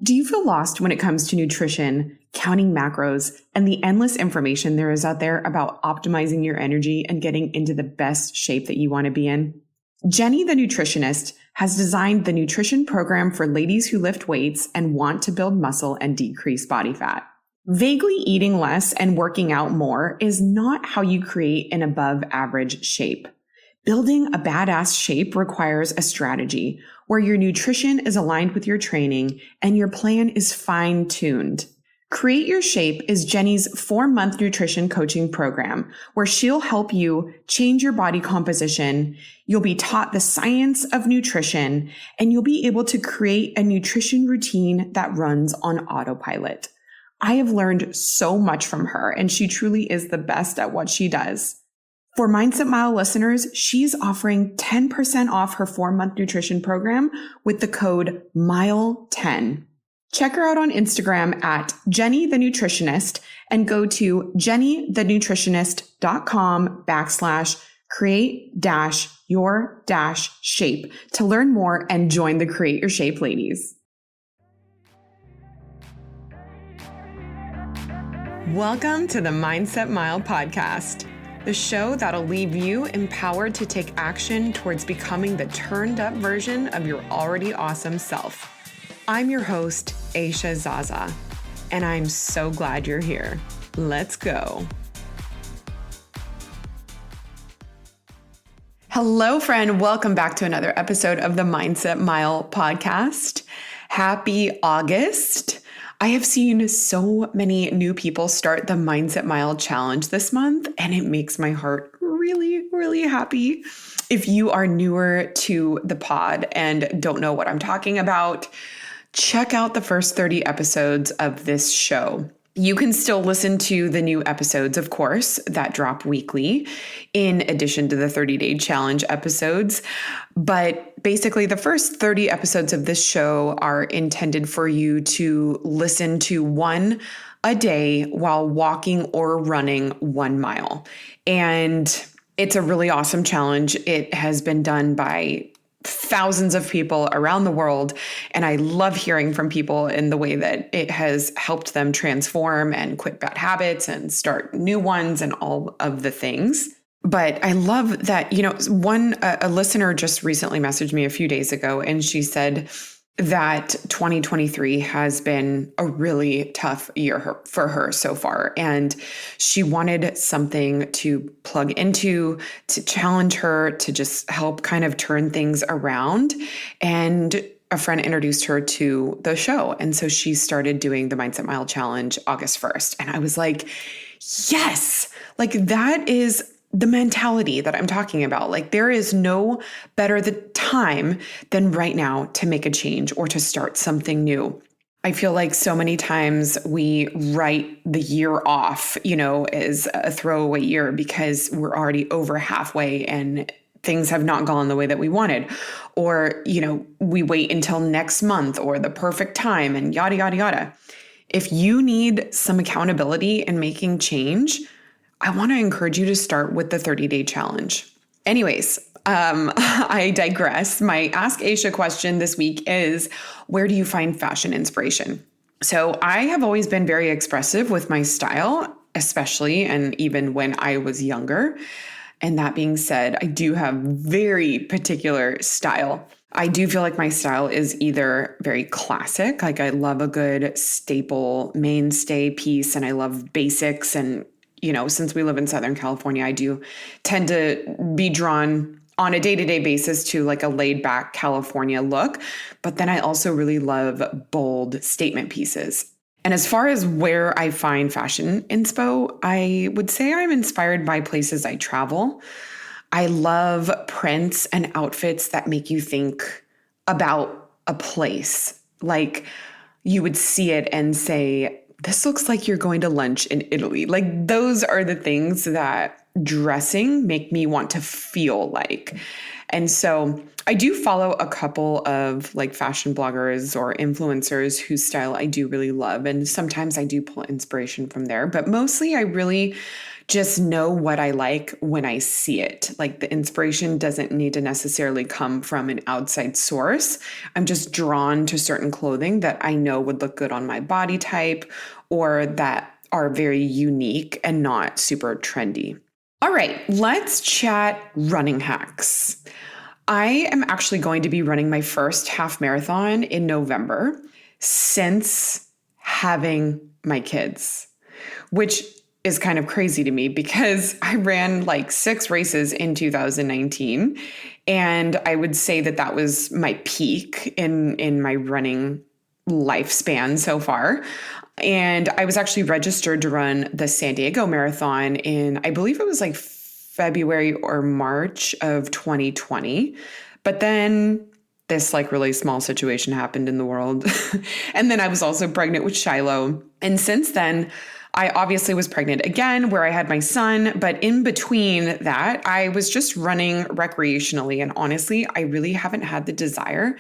Do you feel lost when it comes to nutrition, counting macros, and the endless information there is out there about optimizing your energy and getting into the best shape that you want to be in? Jenny, the nutritionist, has designed the nutrition program for ladies who lift weights and want to build muscle and decrease body fat. Vaguely eating less and working out more is not how you create an above average shape. Building a badass shape requires a strategy where your nutrition is aligned with your training and your plan is fine-tuned. Create Your Shape is Jenny's 4-month nutrition coaching program where she'll help you change your body composition. You'll be taught the science of nutrition and you'll be able to create a nutrition routine that runs on autopilot. I have learned so much from her and she truly is the best at what she does. For Mindset Mile listeners, she's offering 10% off her 4-month nutrition program with the code MILE10. Check her out on Instagram at Jenny the Nutritionist and go to jennythenutritionist.com/create-your-shape to learn more and join the Create Your Shape ladies. Welcome to the Mindset Mile podcast, the show that'll leave you empowered to take action towards becoming the turned up version of your already awesome self. I'm your host, Aisha Zaza, and I'm so glad you're here. Let's go. Hello, friend. Welcome back to another episode of the Mindset Mile podcast. Happy August. I have seen so many new people start the Mindset Mile challenge this month, and it makes my heart really, really happy. If you are newer to the pod and don't know what I'm talking about, check out the first 30 episodes of this show. You can still listen to the new episodes, of course, that drop weekly, in addition to the 30-day challenge episodes. But basically, the first 30 episodes of this show are intended for you to listen to one a day while walking or running 1 mile. And it's a really awesome challenge. It has been done by thousands of people around the world. And I love hearing from people in the way that it has helped them transform and quit bad habits and start new ones and all of the things. But I love that, a listener just recently messaged me a few days ago, and she said that 2023 has been a really tough year for her so far. And she wanted something to plug into, to challenge her, to just help kind of turn things around. And a friend introduced her to the show. And so she started doing the Mindset Mile Challenge August 1st. And I was like, yes, like that is the mentality that I'm talking about. Like there is no better the time than right now to make a change or to start something new. I feel like so many times we write the year off, as a throwaway year because we're already over halfway and things have not gone the way that we wanted. Or, we wait until next month or the perfect time and yada, yada, yada. If you need some accountability in making change, I want to encourage you to start with the 30-day challenge. Anyways, I digress. My Ask Aisha question this week is, where do you find fashion inspiration? So I have always been very expressive with my style, especially and even when I was younger. And that being said, I do have very particular style. I do feel like my style is either very classic, like I love a good staple mainstay piece and I love basics. And since we live in Southern California, I do tend to be drawn on a day-to-day basis to like a laid back California look. But then I also really love bold statement pieces. And as far as where I find fashion inspo, I would say I'm inspired by places I travel. I love prints and outfits that make you think about a place. Like you would see it and say, this looks like you're going to lunch in Italy. Like those are the things that dressing make me want to feel like. And so I do follow a couple of like fashion bloggers or influencers whose style I do really love. And sometimes I do pull inspiration from there, but mostly I really just know what I like when I see it. Like the inspiration doesn't need to necessarily come from an outside source. I'm just drawn to certain clothing that I know would look good on my body type or that are very unique and not super trendy. All right, let's chat running hacks. I am actually going to be running my first half marathon in November since having my kids, which is kind of crazy to me because I ran like 6 races in 2019. And I would say that that was my peak in my running lifespan so far. And I was actually registered to run the San Diego Marathon in, I believe it was like February or March of 2020. But then this like really small situation happened in the world. And then I was also pregnant with Shiloh. And since then, I obviously was pregnant again where I had my son, but in between that, I was just running recreationally. And honestly, I really haven't had the desire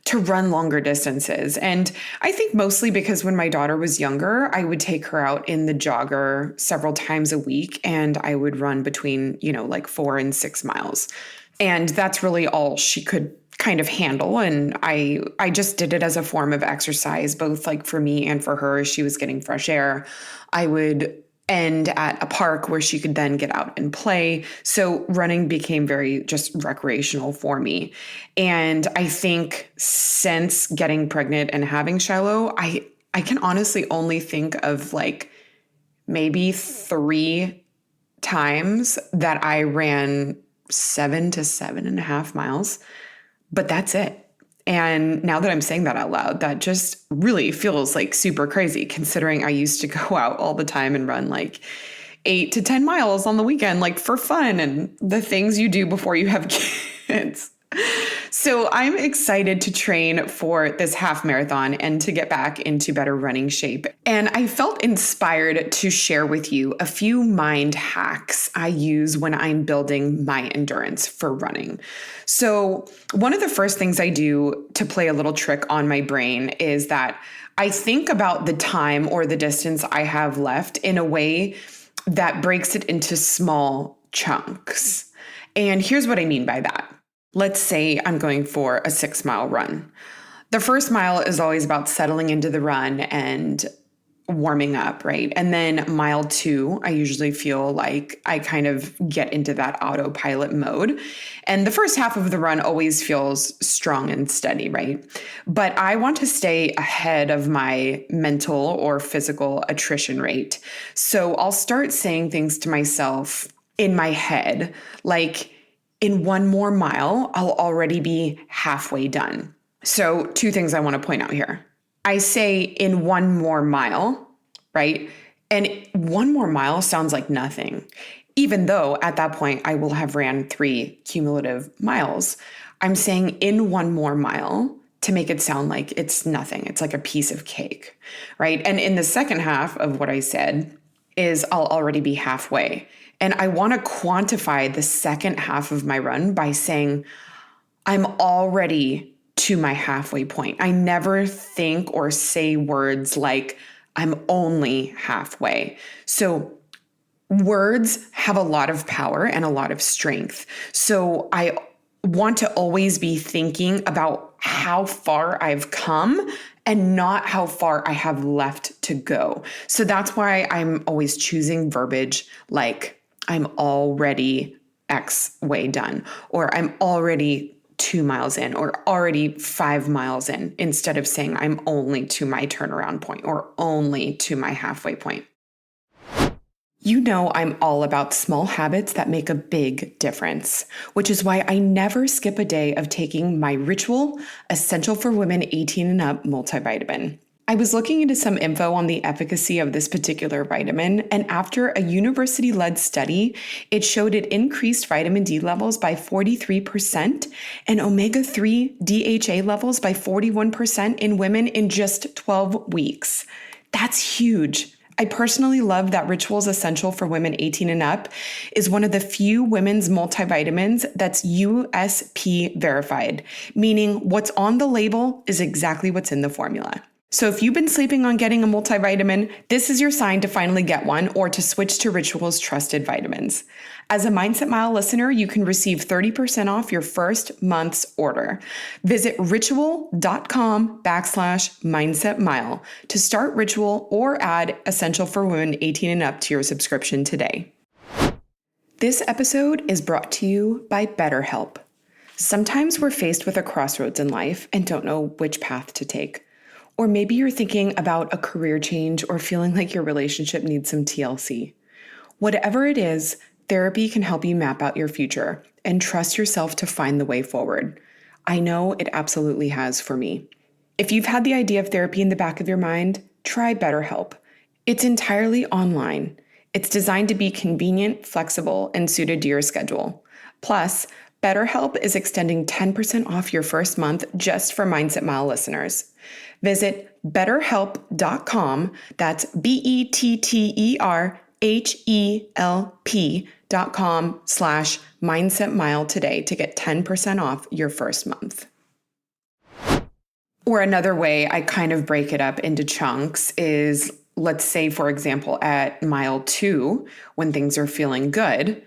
to run longer distances. And I think mostly because when my daughter was younger, I would take her out in the jogger several times a week and I would run between, like 4 and 6 miles. And that's really all she could kind of handle. And I just did it as a form of exercise, both like for me and for her as she was getting fresh air. I would end at a park where she could then get out and play. So running became very just recreational for me. And I think since getting pregnant and having Shiloh, I can honestly only think of like maybe 3 times that I ran 7 to 7.5 miles, but that's it. And now that I'm saying that out loud, that just really feels like super crazy considering I used to go out all the time and run like 8 to 10 miles on the weekend, like for fun and the things you do before you have kids. So I'm excited to train for this half marathon and to get back into better running shape. And I felt inspired to share with you a few mind hacks I use when I'm building my endurance for running. So one of the first things I do to play a little trick on my brain is that I think about the time or the distance I have left in a way that breaks it into small chunks. And here's what I mean by that. Let's say I'm going for a 6-mile run. The first mile is always about settling into the run and warming up, right? And then mile 2, I usually feel like I kind of get into that autopilot mode. And the first half of the run always feels strong and steady, right? But I want to stay ahead of my mental or physical attrition rate. So I'll start saying things to myself in my head, like, in 1 more mile, I'll already be halfway done. So 2 things I want to point out here. I say in 1 more mile, right? And 1 more mile sounds like nothing, even though at that point I will have ran 3 cumulative miles. I'm saying in 1 more mile to make it sound like it's nothing. It's like a piece of cake, right? And in the second half of what I said is I'll already be halfway. And I want to quantify the second half of my run by saying I'm already to my halfway point. I never think or say words like I'm only halfway. So words have a lot of power and a lot of strength. So I want to always be thinking about how far I've come and not how far I have left to go. So that's why I'm always choosing verbiage like I'm already X way done, or I'm already 2 miles in, or already 5 miles in, instead of saying I'm only to my turnaround point or only to my halfway point. You know, I'm all about small habits that make a big difference, which is why I never skip a day of taking my Ritual Essential for Women 18 and Up multivitamin. I was looking into some info on the efficacy of this particular vitamin, and after a university-led study, it showed it increased vitamin D levels by 43% and omega-3 DHA levels by 41% in women in just 12 weeks. That's huge. I personally love that Rituals Essential for Women 18 and Up is one of the few women's multivitamins that's USP verified, meaning what's on the label is exactly what's in the formula. So if you've been sleeping on getting a multivitamin, this is your sign to finally get one or to switch to Ritual's trusted vitamins. As a Mindset Mile listener, you can receive 30% off your first month's order. Visit ritual.com/Mindset Mile to start Ritual or add Essential for Women 18 and Up to your subscription today. This episode is brought to you by Betterhelp. Sometimes we're faced with a crossroads in life and don't know which path to take. Or maybe you're thinking about a career change or feeling like your relationship needs some TLC. Whatever it is, therapy can help you map out your future and trust yourself to find the way forward. I know it absolutely has for me. If you've had the idea of therapy in the back of your mind, try BetterHelp. It's entirely online. It's designed to be convenient, flexible, and suited to your schedule. Plus, BetterHelp is extending 10% off your first month just for Mindset Mile listeners. Visit betterhelp.com, that's BetterHelp.com/Mindset Mile today to get 10% off your first month. Or another way I kind of break it up into chunks is, let's say, for example, at mile 2, when things are feeling good,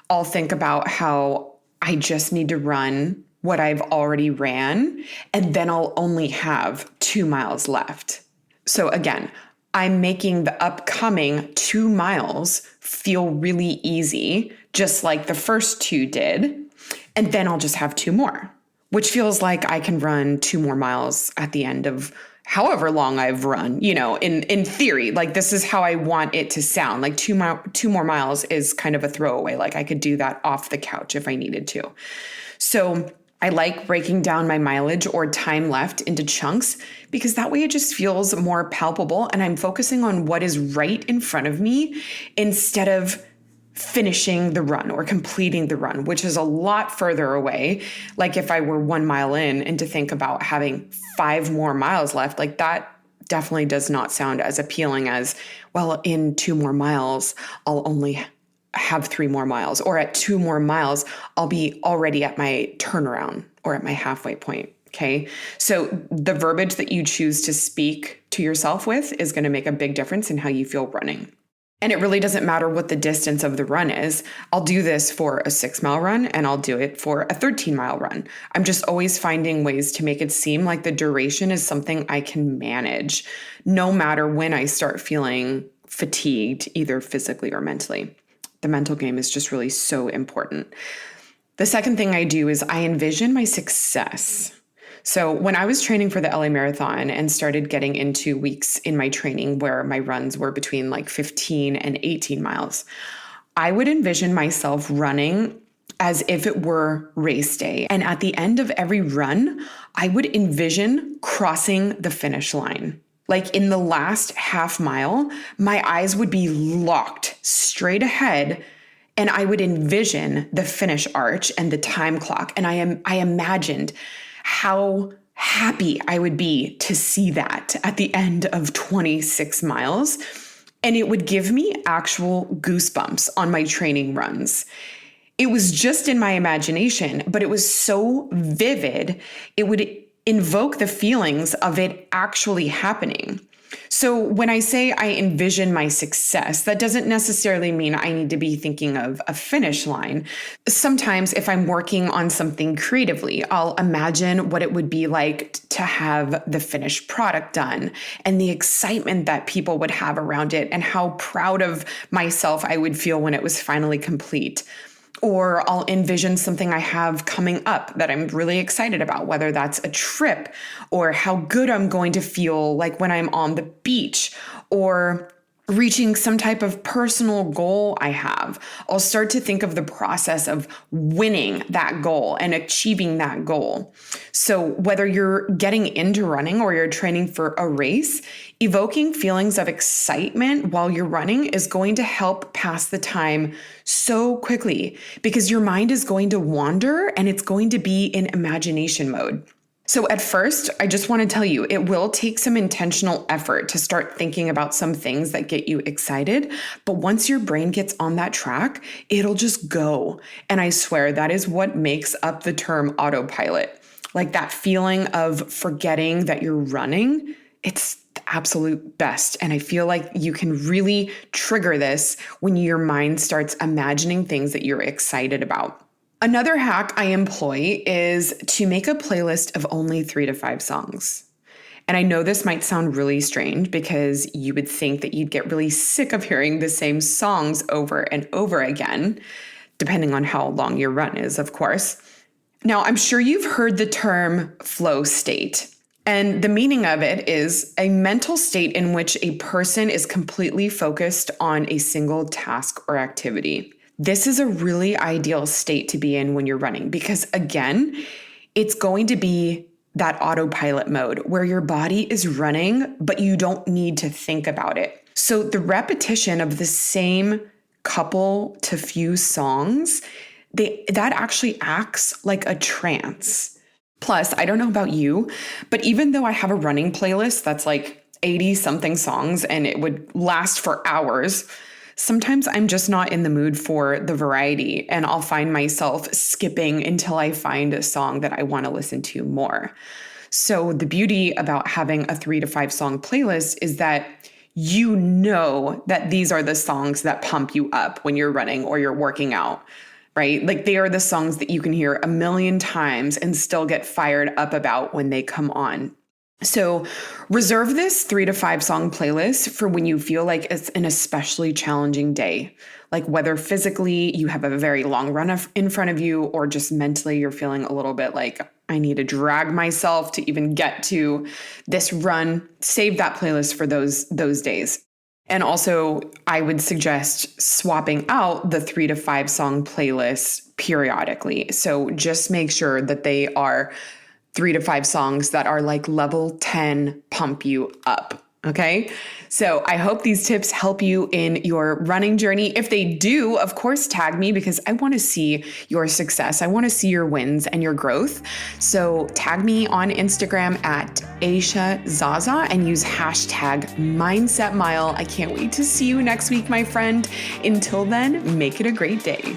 I'll think about how I just need to run what I've already ran, and then I'll only have 2 miles left. So again, I'm making the upcoming 2 miles feel really easy, just like the first 2 did, and then I'll just have 2 more, which feels like I can run 2 more miles at the end of however long I've run, in theory. Like, this is how I want it to sound. Like 2 more miles is kind of a throwaway. Like, I could do that off the couch if I needed to. So I like breaking down my mileage or time left into chunks because that way it just feels more palpable and I'm focusing on what is right in front of me instead of finishing the run or completing the run, which is a lot further away. Like if I were 1 mile in and to think about having 5 more miles left, like that definitely does not sound as appealing as, well, in 2 more miles, I'll only have 3 more miles, or at 2 more miles, I'll be already at my turnaround or at my halfway point. Okay. So the verbiage that you choose to speak to yourself with is going to make a big difference in how you feel running. And it really doesn't matter what the distance of the run is. I'll do this for a 6-mile run and I'll do it for a 13-mile run. I'm just always finding ways to make it seem like the duration is something I can manage, no matter when I start feeling fatigued, either physically or mentally. The mental game is just really so important. The second thing I do is I envision my success. So when I was training for the LA Marathon and started getting into weeks in my training where my runs were between like 15 and 18 miles, I would envision myself running as if it were race day. And at the end of every run, I would envision crossing the finish line. Like in the last half mile, my eyes would be locked straight ahead and I would envision the finish arch and the time clock. And I imagined how happy I would be to see that at the end of 26 miles. And it would give me actual goosebumps on my training runs. It was just in my imagination, but it was so vivid, it would invoke the feelings of it actually happening. So when I say I envision my success, that doesn't necessarily mean I need to be thinking of a finish line. Sometimes if I'm working on something creatively, I'll imagine what it would be like to have the finished product done and the excitement that people would have around it and how proud of myself I would feel when it was finally complete. Or I'll envision something I have coming up that I'm really excited about, whether that's a trip or how good I'm going to feel like when I'm on the beach or reaching some type of personal goal I have. I'll start to think of the process of winning that goal and achieving that goal. So whether you're getting into running or you're training for a race, evoking feelings of excitement while you're running is going to help pass the time so quickly because your mind is going to wander and it's going to be in imagination mode. So at first, I just want to tell you, it will take some intentional effort to start thinking about some things that get you excited. But once your brain gets on that track, it'll just go. And I swear that is what makes up the term autopilot. Like that feeling of forgetting that you're running, it's the absolute best. And I feel like you can really trigger this when your mind starts imagining things that you're excited about. Another hack I employ is to make a playlist of only 3 to 5 songs. And I know this might sound really strange because you would think that you'd get really sick of hearing the same songs over and over again, depending on how long your run is, of course. Now, I'm sure you've heard the term flow state. And the meaning of it is a mental state in which a person is completely focused on a single task or activity. This is a really ideal state to be in when you're running because, again, it's going to be that autopilot mode where your body is running, but you don't need to think about it. So the repetition of the same couple to few songs, that actually acts like a trance. Plus, I don't know about you, but even though I have a running playlist that's like 80 something songs and it would last for hours, sometimes I'm just not in the mood for the variety, and I'll find myself skipping until I find a song that I want to listen to more. So the beauty about having a 3 to 5 song playlist is that you know that these are the songs that pump you up when you're running or you're working out, right? Like they are the songs that you can hear a million times and still get fired up about when they come on. So reserve this 3 to 5 song playlist for when you feel like it's an especially challenging day, like whether physically you have a very long run in front of you or just mentally you're feeling a little bit like I need to drag myself to even get to this run. Save that playlist for those days. And also, I would suggest swapping out the 3 to 5 song playlists periodically. So just make sure that they are 3 to 5 songs that are like level 10 pump you up. Okay. So I hope these tips help you in your running journey. If they do, of course, tag me because I want to see your success. I want to see your wins and your growth. So tag me on Instagram at Aisha Zaza and use hashtag Mindset Mile. I can't wait to see you next week, my friend. Until then, make it a great day.